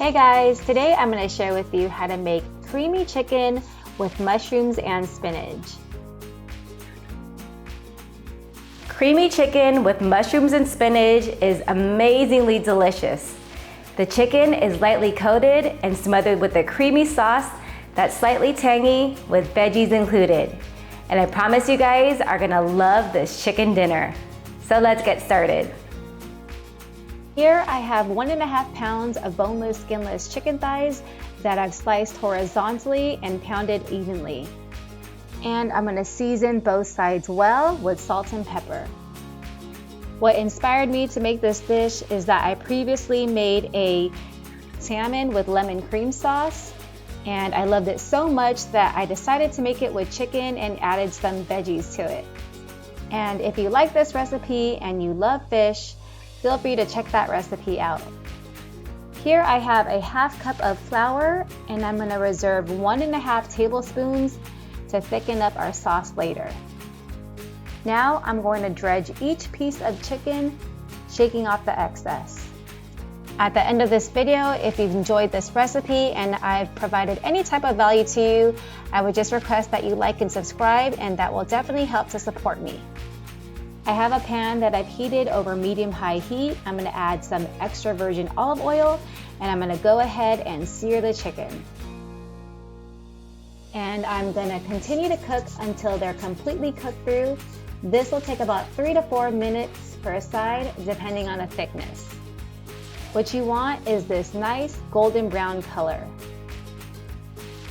Hey guys, today I'm going to share with you how to make creamy chicken with mushrooms and spinach. Creamy chicken with mushrooms and spinach is amazingly delicious. The chicken is lightly coated and smothered with a creamy sauce that's slightly tangy with veggies included. And I promise you guys are going to love this chicken dinner. So let's get started. Here I have 1.5 pounds of boneless, skinless chicken thighs that I've sliced horizontally and pounded evenly. And I'm going to season both sides well with salt and pepper. What inspired me to make this dish is that I previously made a salmon with lemon cream sauce, and I loved it so much that I decided to make it with chicken and added some veggies to it. And if you like this recipe and you love fish, feel free to check that recipe out. Here I have a 1/2 cup of flour, and I'm going to reserve 1.5 tablespoons to thicken up our sauce later. Now I'm going to dredge each piece of chicken, shaking off the excess. At the end of this video, if you've enjoyed this recipe and I've provided any type of value to you, I would just request that you like and subscribe, and that will definitely help to support me. I have a pan that I've heated over medium-high heat. I'm going to add some extra virgin olive oil, and I'm going to go ahead and sear the chicken. And I'm going to continue to cook until they're completely cooked through. This will take about 3 to 4 minutes per side, depending on the thickness. What you want is this nice golden brown color.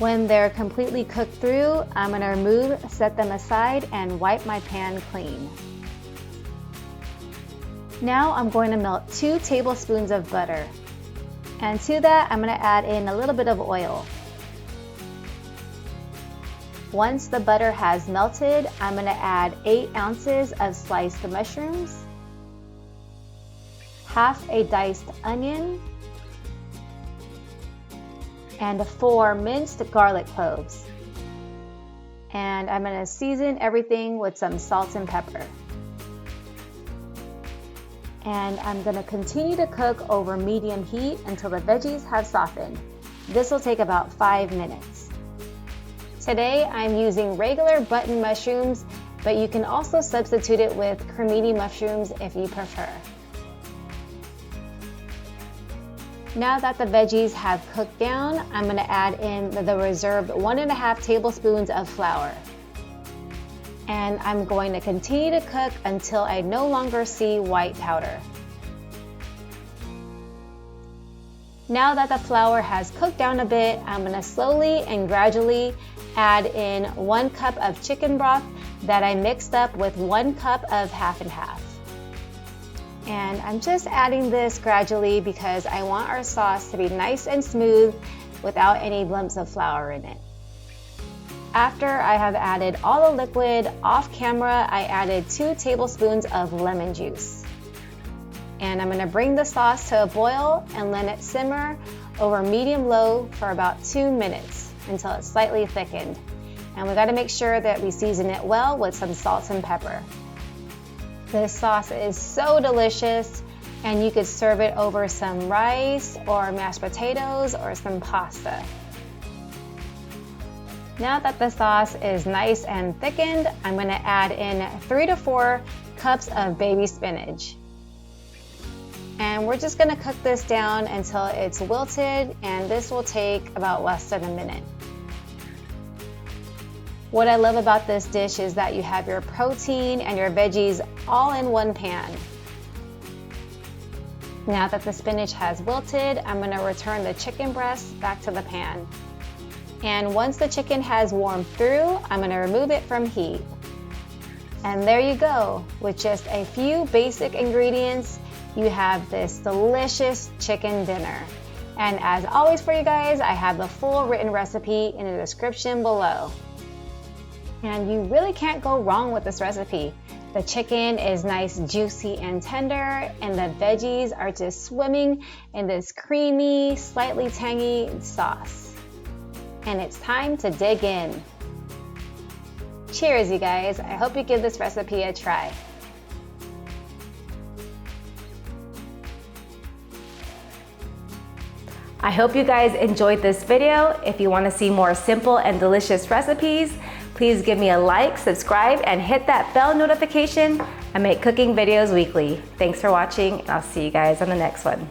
When they're completely cooked through, I'm going to set them aside, and wipe my pan clean. Now I'm going to melt 2 tablespoons of butter. And to that, I'm going to add in a little bit of oil. Once the butter has melted, I'm going to add 8 ounces of sliced mushrooms, half a diced onion, and 4 minced garlic cloves. And I'm going to season everything with some salt and pepper. And I'm going to continue to cook over medium heat until the veggies have softened. This will take about 5 minutes. Today I'm using regular button mushrooms, but you can also substitute it with cremini mushrooms if you prefer. Now that the veggies have cooked down, I'm going to add in the reserved 1.5 tablespoons of flour. And I'm going to continue to cook until I no longer see white powder. Now that the flour has cooked down a bit, I'm going to slowly and gradually add in 1 cup of chicken broth that I mixed up with 1 cup of half and half. And I'm just adding this gradually because I want our sauce to be nice and smooth without any lumps of flour in it. After I have added all the liquid, off camera, I added 2 tablespoons of lemon juice. And I'm going to bring the sauce to a boil and let it simmer over medium-low for about 2 minutes until it's slightly thickened. And we got to make sure that we season it well with some salt and pepper. This sauce is so delicious, and you could serve it over some rice or mashed potatoes or some pasta. Now that the sauce is nice and thickened, I'm going to add in 3 to 4 cups of baby spinach. And we're just going to cook this down until it's wilted, and this will take about less than a minute. What I love about this dish is that you have your protein and your veggies all in one pan. Now that the spinach has wilted, I'm going to return the chicken breast back to the pan. And once the chicken has warmed through, I'm going to remove it from heat. And there you go. With just a few basic ingredients, you have this delicious chicken dinner. And as always for you guys, I have the full written recipe in the description below. And you really can't go wrong with this recipe. The chicken is nice, juicy, and tender, and the veggies are just swimming in this creamy, slightly tangy sauce. And it's time to dig in. Cheers, you guys. I hope you give this recipe a try. I hope you guys enjoyed this video. If you want to see more simple and delicious recipes, please give me a like, subscribe, and hit that bell notification. I make cooking videos weekly. Thanks for watching, and I'll see you guys on the next one.